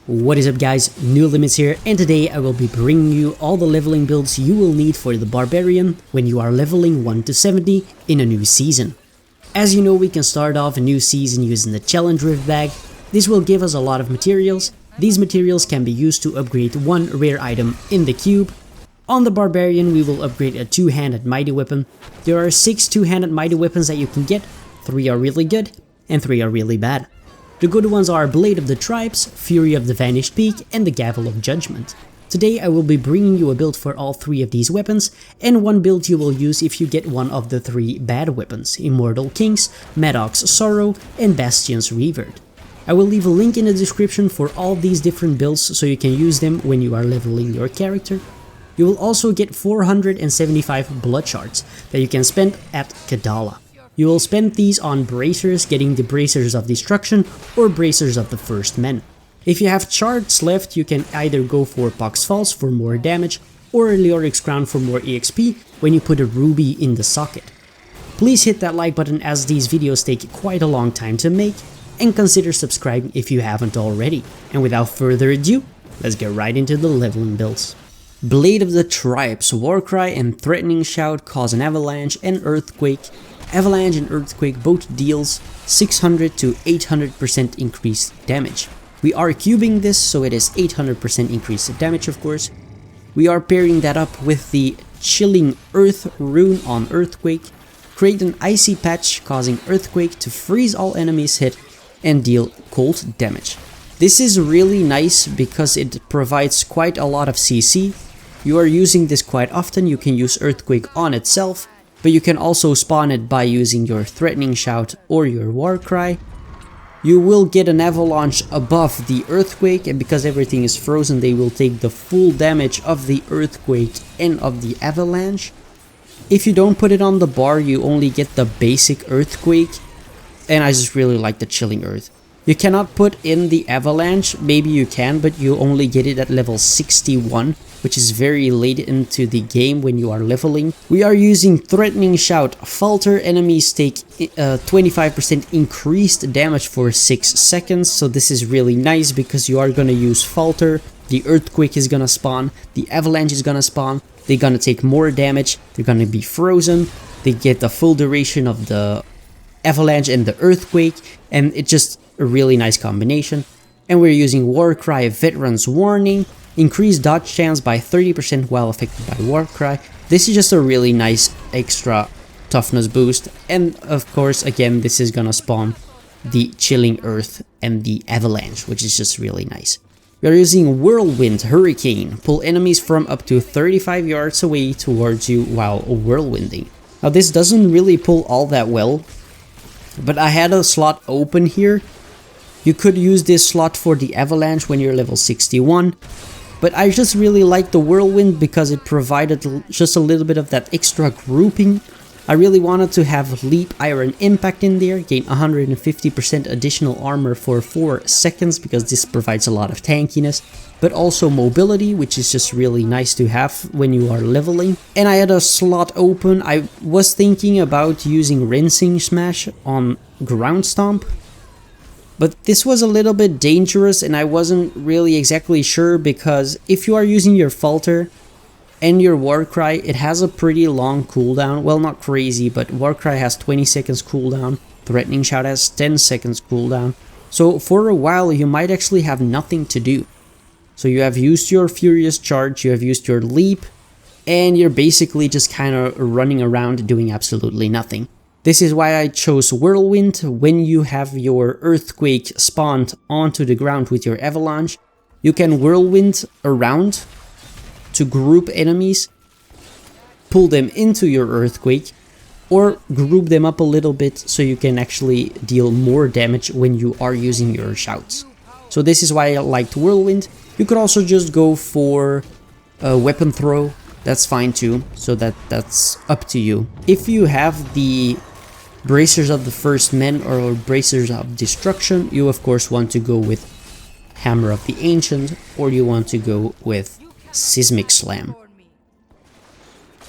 What is up guys, New Limits here, and today I will be bringing you all the leveling builds you will need for the Barbarian when you are leveling 1 to 70 in a new season. As you know, we can start off a new season using the Challenge Rift bag. This will give us a lot of materials. These materials can be used to upgrade one rare item in the cube. On the Barbarian we will upgrade a two-handed mighty weapon. There are 6 two-handed mighty weapons that you can get, 3 are really good and 3 are really bad. The good ones are Blade of the Tribes, Fury of the Vanished Peak, and the Gavel of Judgment. Today I will be bringing you a build for all 3 of these weapons, and one build you will use if you get one of the 3 bad weapons, Immortal King's, Madoc's Sorrow, and Bastion's Revert. I will leave a link in the description for all these different builds so you can use them when you are leveling your character. You will also get 475 blood shards that you can spend at Kadala. You will spend these on bracers, getting the bracers of destruction or bracers of the first men. If you have shards left, you can either go for Pox Falls for more damage or Leoric's Crown for more EXP when you put a ruby in the socket. Please hit that like button as these videos take quite a long time to make, and consider subscribing if you haven't already. And without further ado, let's get right into the leveling builds. Blade of the Tribes, Warcry and Threatening Shout cause an avalanche and earthquake. Avalanche and Earthquake both deals 600 to 800% increased damage. We are cubing this, so it is 800% increased damage of course. We are pairing that up with the Chilling Earth rune on Earthquake. Create an icy patch causing Earthquake to freeze all enemies hit and deal cold damage. This is really nice because it provides quite a lot of CC. You are using this quite often. You can use Earthquake on itself, but you can also spawn it by using your Threatening Shout or your Warcry. You will get an avalanche above the Earthquake, and because everything is frozen they will take the full damage of the Earthquake and of the avalanche. If you don't put it on the bar, you only get the basic Earthquake, and I just really like the Chilling Earth. You cannot put in the avalanche, maybe you can, but you only get it at level 61, which is very late into the game when you are leveling. We are using Threatening Shout. Falter enemies take 25% increased damage for 6 seconds, so this is really nice because you are gonna use Falter, the Earthquake is gonna spawn, the Avalanche is gonna spawn, they're gonna take more damage, they're gonna be frozen, they get the full duration of the Avalanche and the Earthquake, and it's just a really nice combination. And we're using Warcry Veteran's Warning, increase dodge chance by 30% while affected by Warcry. This is just a really nice extra toughness boost, and of course again this is gonna spawn the Chilling Earth and the Avalanche, which is just really nice. We are using Whirlwind Hurricane, pull enemies from up to 35 yards away towards you while whirlwinding. Now this doesn't really pull all that well, but I had a slot open here. You could use this slot for the Avalanche when you're level 61, but I just really like the Whirlwind because it provided just a little bit of that extra grouping. I really wanted to have Leap Iron Impact in there, gain 150% additional armor for 4 seconds because this provides a lot of tankiness, but also mobility, which is just really nice to have when you are leveling. And I had a slot open. I was thinking about using Rinsing Smash on Ground Stomp, but this was a little bit dangerous and I wasn't really exactly sure because if you are using your Falter and your Warcry, it has a pretty long cooldown. Well, not crazy, but Warcry has 20 seconds cooldown, Threatening Shout has 10 seconds cooldown. So for a while you might actually have nothing to do. So you have used your Furious Charge, you have used your Leap, and you're basically just kind of running around doing absolutely nothing. This is why I chose Whirlwind. When you have your Earthquake spawned onto the ground with your Avalanche, you can Whirlwind around to group enemies, pull them into your Earthquake, or group them up a little bit so you can actually deal more damage when you are using your shouts. So this is why I liked Whirlwind. You could also just go for a Weapon Throw, that's fine too, so that's up to you. If you have the Bracers of the First Men or Bracers of Destruction, you of course want to go with Hammer of the Ancient, or you want to go with Seismic Slam.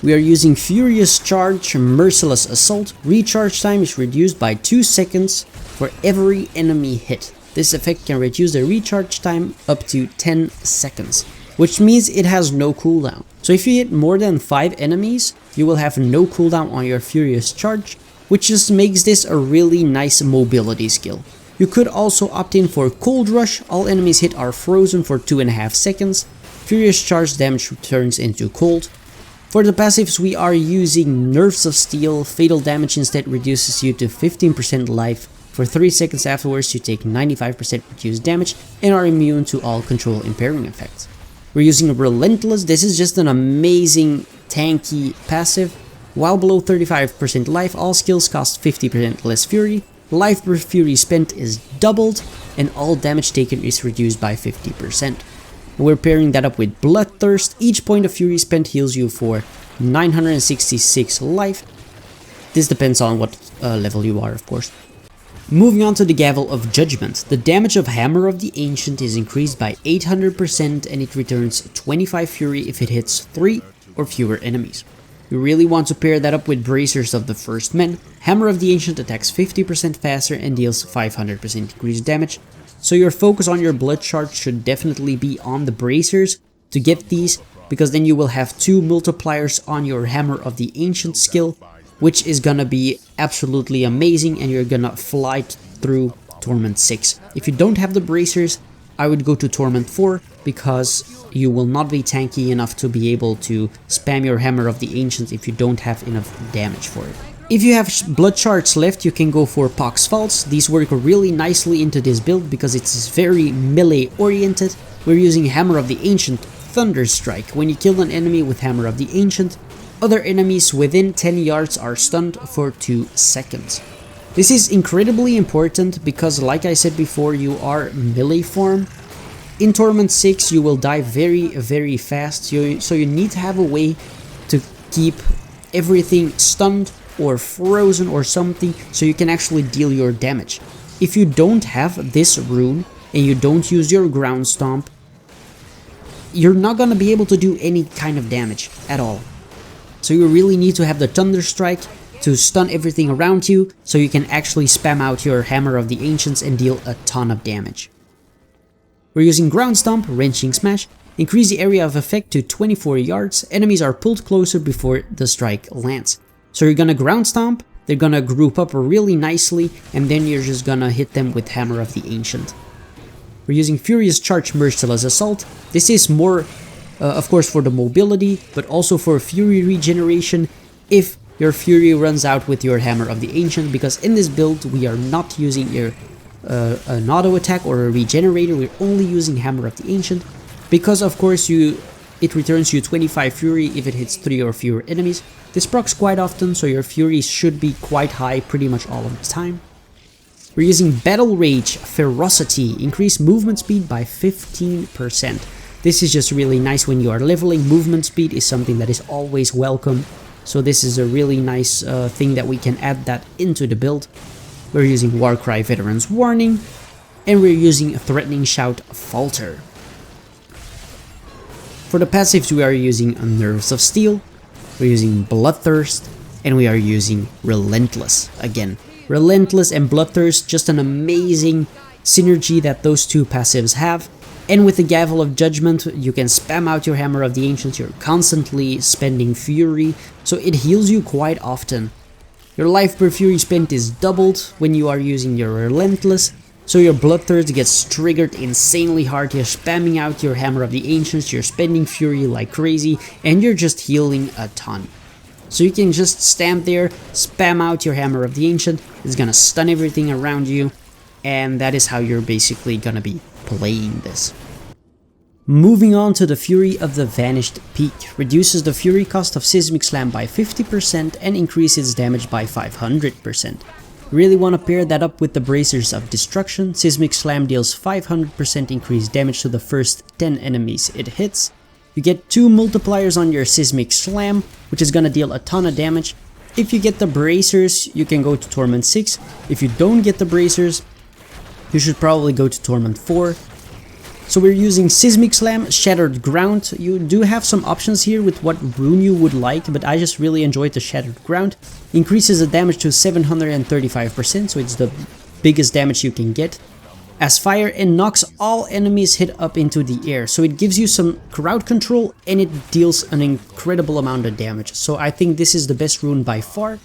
We are using Furious Charge, Merciless Assault. Recharge time is reduced by 2 seconds for every enemy hit. This effect can reduce the recharge time up to 10 seconds, which means it has no cooldown. So if you hit more than 5 enemies, you will have no cooldown on your Furious Charge, which just makes this a really nice mobility skill. You could also opt in for Cold Rush. All enemies hit are frozen for 2.5 seconds. Furious Charge damage turns into cold. For the passives, we are using Nerves of Steel. Fatal damage instead reduces you to 15% life. For 3 seconds afterwards, you take 95% reduced damage and are immune to all control impairing effects. We're using Relentless. This is just an amazing tanky passive. While below 35% life, all skills cost 50% less fury. Life per fury spent is doubled, and all damage taken is reduced by 50%. We're pairing that up with Bloodthirst. Each point of fury spent heals you for 966 life. This depends on what level you are, of course. Moving on to the Gavel of Judgment. The damage of Hammer of the Ancient is increased by 800% and it returns 25 fury if it hits 3 or fewer enemies. You really want to pair that up with Bracers of the First Men. Hammer of the Ancient attacks 50% faster and deals 500% increased damage. So your focus on your blood charge should definitely be on the Bracers to get these, because then you will have 2 multipliers on your Hammer of the Ancient skill, which is gonna be absolutely amazing, and you're gonna fly through Torment 6. If you don't have the Bracers, I would go to Torment 4, because you will not be tanky enough to be able to spam your Hammer of the Ancient if you don't have enough damage for it. If you have blood shards left, you can go for Pox Faults. These work really nicely into this build because it's very melee oriented. We're using Hammer of the Ancient Thunder Strike. When you kill an enemy with Hammer of the Ancient, other enemies within 10 yards are stunned for 2 seconds. This is incredibly important because, like I said before, you are melee form. In Torment 6 you will die very fast, so you need to have a way to keep everything stunned or frozen or something so you can actually deal your damage. If you don't have this rune and you don't use your ground stomp, you're not gonna be able to do any kind of damage at all. So you really need to have the Thunder Strike to stun everything around you so you can actually spam out your Hammer of the Ancients and deal a ton of damage. We're using Ground Stomp, Wrenching Smash. Increase the area of effect to 24 yards. Enemies are pulled closer before the strike lands. So you're gonna Ground Stomp, they're gonna group up really nicely, and then you're just gonna hit them with Hammer of the Ancient. We're using Furious Charge, Merciless Assault. This is more, of course, for the mobility, but also for fury regeneration if your fury runs out with your Hammer of the Ancient, because in this build we are not using an auto attack or a regenerator, we're only using Hammer of the Ancient, because of course it returns you 25 fury if it hits 3 or fewer enemies. This procs quite often, so your fury should be quite high pretty much all of the time. We're using Battle Rage, Ferocity, increase movement speed by 15%. This is just really nice when you are leveling. Movement speed is something that is always welcome, so this is a really nice thing that we can add that into the build. We're using Warcry, Veterans Warning, and we're using Threatening Shout, Falter. For the passives we are using Nerves of Steel, we're using Bloodthirst, and we are using Relentless again. Relentless and Bloodthirst, just an amazing synergy that those two passives have. And with the Gavel of Judgment, you can spam out your Hammer of the Ancients, you're constantly spending fury, so it heals you quite often. Your life per fury spent is doubled when you are using your Relentless, so your Bloodthirst gets triggered insanely hard. You're spamming out your Hammer of the Ancients, you're spending fury like crazy, and you're just healing a ton. So you can just stand there, spam out your Hammer of the Ancient, it's gonna stun everything around you, and that is how you're basically gonna be playing this. Moving on to the Fury of the Vanished Peak. Reduces the fury cost of Seismic Slam by 50% and increases damage by 500%. Really want to pair that up with the Bracers of Destruction. Seismic Slam deals 500% increased damage to the first 10 enemies it hits. You get 2 multipliers on your Seismic Slam, which is gonna deal a ton of damage. If you get the Bracers, you can go to Torment 6. If you don't get the Bracers, you should probably go to Torment 4. So we're using Seismic Slam, Shattered Ground. You do have some options here with what rune you would like, but I just really enjoyed the Shattered Ground. Increases the damage to 735%, so it's the biggest damage you can get. as fire and knocks all enemies hit up into the air. So it gives you some crowd control and it deals an incredible amount of damage. So I think this is the best rune by far.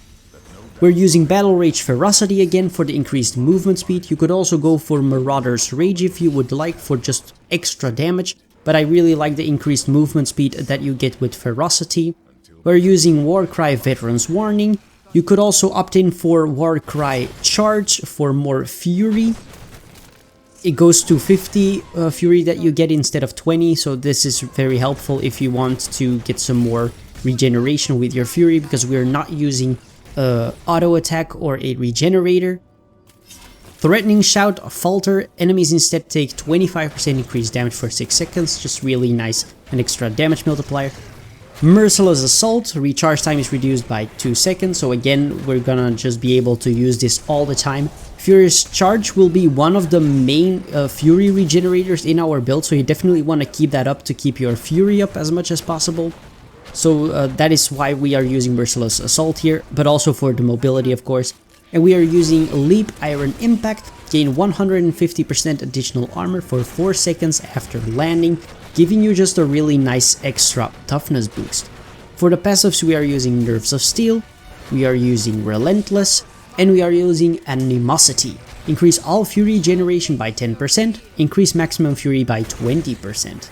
We're using Battle Rage Ferocity again for the increased movement speed. You could also go for Marauder's Rage if you would like for just extra damage, but I really like the increased movement speed that you get with Ferocity. We're using Warcry Veteran's Warning. You could also opt in for Warcry Charge for more Fury. It goes to 50 Fury that you get instead of 20, so this is very helpful if you want to get some more regeneration with your Fury, because we're not using auto attack or a regenerator. Threatening Shout, Falter, enemies instead take 25% increased damage for 6 seconds, just really nice, an extra damage multiplier. Merciless Assault, recharge time is reduced by 2 seconds, so again we're gonna just be able to use this all the time. Furious Charge will be one of the main Fury regenerators in our build, so you definitely want to keep that up to keep your Fury up as much as possible. So that is why we are using Merciless Assault here, but also for the mobility of course. And we are using Leap Iron Impact, gain 150% additional armor for 4 seconds after landing, giving you just a really nice extra toughness boost. For the passives we are using Nerves of Steel, we are using Relentless, and we are using Animosity. Increase all Fury generation by 10%, increase maximum Fury by 20%.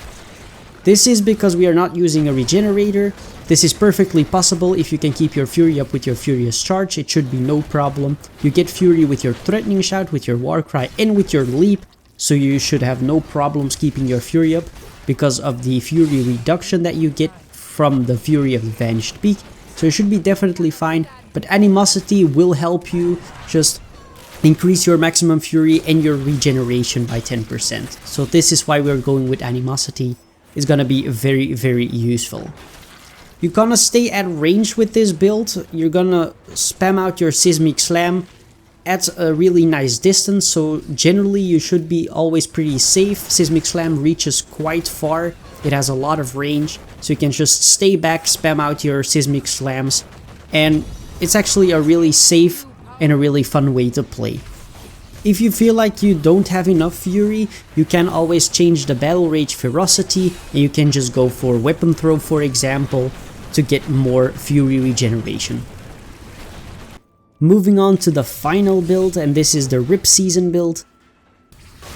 This is because we are not using a regenerator. This is perfectly possible if you can keep your Fury up with your Furious Charge, it should be no problem. You get Fury with your Threatening Shout, with your Warcry, and with your Leap, so you should have no problems keeping your Fury up because of the Fury reduction that you get from the Fury of the Vanished Peak. So you should be definitely fine, but Animosity will help you just increase your maximum Fury and your regeneration by 10%. So this is why we're going with Animosity. It's gonna be very, very useful. You're gonna stay at range with this build. You're gonna spam out your Seismic Slam at a really nice distance, so generally you should be always pretty safe. Seismic Slam reaches quite far, it has a lot of range, so you can just stay back, spam out your Seismic Slams, and it's actually a really safe and a really fun way to play. If you feel like you don't have enough Fury, you can always change the Battle Rage Ferocity, and you can just go for Weapon Throw for example, to get more Fury regeneration. Moving on to the final build, and this is the Rip Season build.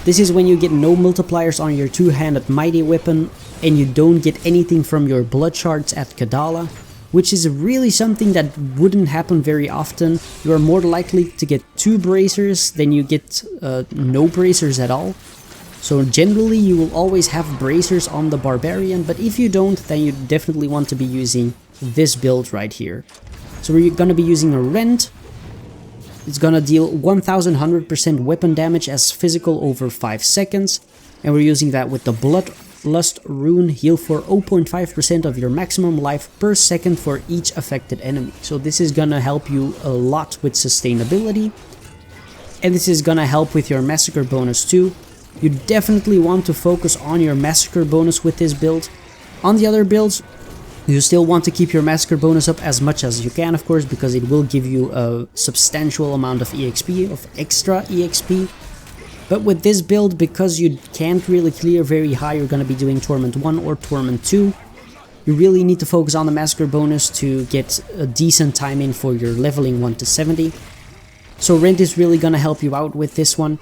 This is when you get no multipliers on your two-handed mighty weapon, and you don't get anything from your blood shards at Kadala, which is really something that wouldn't happen very often. You are more likely to get 2 bracers than you get no bracers at all. So generally you will always have bracers on the Barbarian, but if you don't, then you definitely want to be using this build right here. So we're gonna be using a Rend. It's gonna deal 1100% weapon damage as physical over 5 seconds, and we're using that with the Bloodlust rune, heal for 0.5% of your maximum life per second for each affected enemy. So this is gonna help you a lot with sustainability, and this is gonna help with your massacre bonus too. You definitely want to focus on your massacre bonus with this build. On the other builds, you still want to keep your massacre bonus up as much as you can, of course, because it will give you a substantial amount of EXP, of extra EXP. But with this build, because you can't really clear very high, you're going to be doing Torment 1 or Torment 2. You really need to focus on the massacre bonus to get a decent time in for your leveling 1 to 70. So Rend is really going to help you out with this one.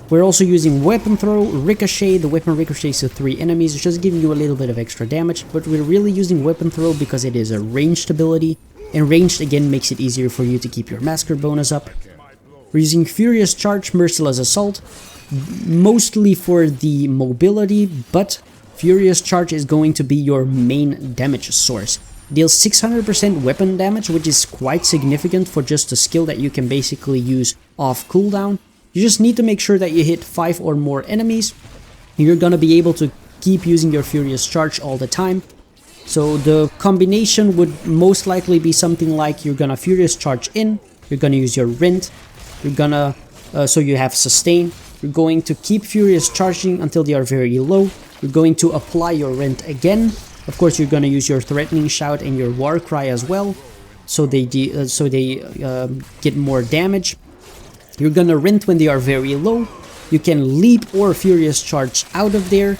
We're also using Weapon Throw, Ricochet. The weapon ricochets to 3 enemies, just giving you a little bit of extra damage, but we're really using Weapon Throw because it is a ranged ability, and ranged again makes it easier for you to keep your massacre bonus up. We're using Furious Charge, Merciless Assault, mostly for the mobility, but Furious Charge is going to be your main damage source. Deals 600% weapon damage, which is quite significant for just a skill that you can basically use off cooldown. You just need to make sure that you hit 5 or more enemies. You're gonna be able to keep using your Furious Charge all the time. So the combination would most likely be something like you're gonna Furious Charge in, you're gonna use your Rend, you're gonna, so you have Sustain, you're going to keep Furious Charging until they are very low, you're going to apply your Rend again, of course you're gonna use your Threatening Shout and your Warcry as well, so they get more damage. You're gonna Rend when they are very low, you can leap or furious charge out of there,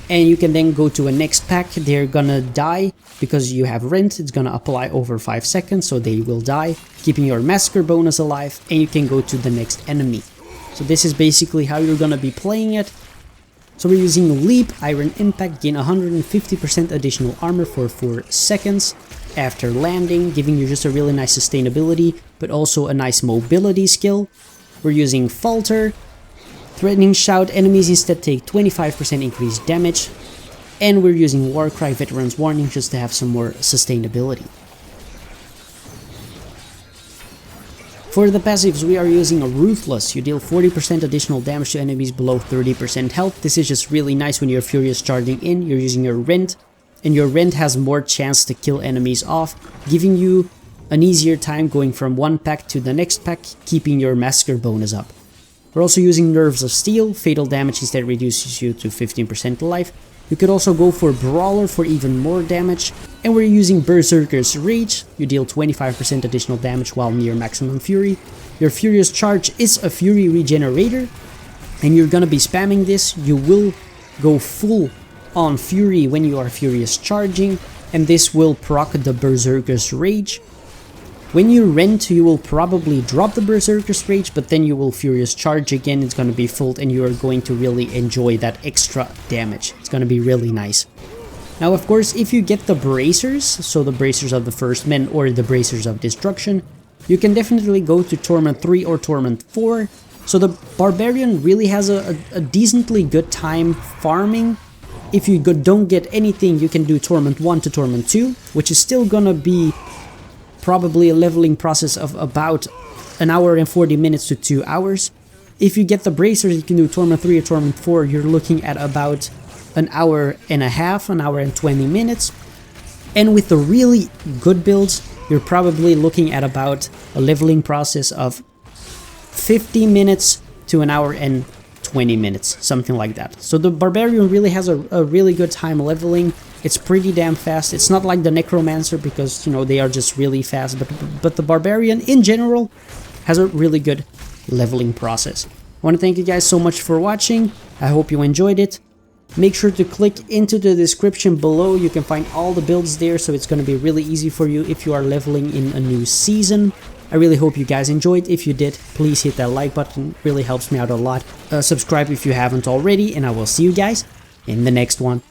and you can then go to a next pack. They're gonna die because you have rent. It's gonna apply over 5 seconds, so they will die, keeping your massacre bonus alive, and you can go to the next enemy. So this is basically how you're gonna be playing it. So we're using Leap, Iron Impact, gain 150% additional armor for 4 seconds after landing, giving you just a really nice sustainability, but also a nice mobility skill. We're using Falter, Threatening Shout, enemies instead take 25% increased damage. And we're using Warcry, Veteran's Warning, just to have some more sustainability. For the passives, we are using a Ruthless. You deal 40% additional damage to enemies below 30% health. This is just really nice when you're furious charging in. You're using your Rend, and your Rend has more chance to kill enemies off, giving you an easier time going from one pack to the next pack, keeping your massacre bonus up. We're also using Nerves of Steel. Fatal damage instead reduces you to 15% life. You could also go for Brawler for even more damage. And we're using Berserker's Rage. You deal 25% additional damage while near maximum fury. Your Furious Charge is a Fury Regenerator, and you're gonna be spamming this. You will go full on Fury when you are Furious Charging, and this will proc the Berserker's Rage. When you rent, you will probably drop the Berserker's Rage, but then you will Furious Charge again. It's gonna be full, and you are going to really enjoy that extra damage. It's gonna be really nice. Now, of course, if you get the Bracers, so the Bracers of the First Men or the Bracers of Destruction, you can definitely go to Torment 3 or Torment 4. So the Barbarian really has a decently good time farming. If you don't get anything, you can do Torment 1 to Torment 2, which is still gonna be probably a leveling process of about an hour and 40 minutes to 2 hours. If you get the Bracers, you can do Torment 3 or Torment 4, you're looking at about an hour and a half, an hour and 20 minutes. And with the really good builds, you're probably looking at about a leveling process of 50 minutes to an hour and 20 minutes, something like that. So the Barbarian really has a really good time leveling. It's pretty damn fast. It's not like the Necromancer because, you know, they are just really fast, but the Barbarian in general has a really good leveling process. I want to thank you guys so much for watching. I hope you enjoyed it. Make sure to click into the description below. You can find all the builds there, so it's going to be really easy for you if you are leveling in a new season. I really hope you guys enjoyed. If you did, please hit that like button. It really helps me out a lot. Subscribe if you haven't already, and I will see you guys in the next one.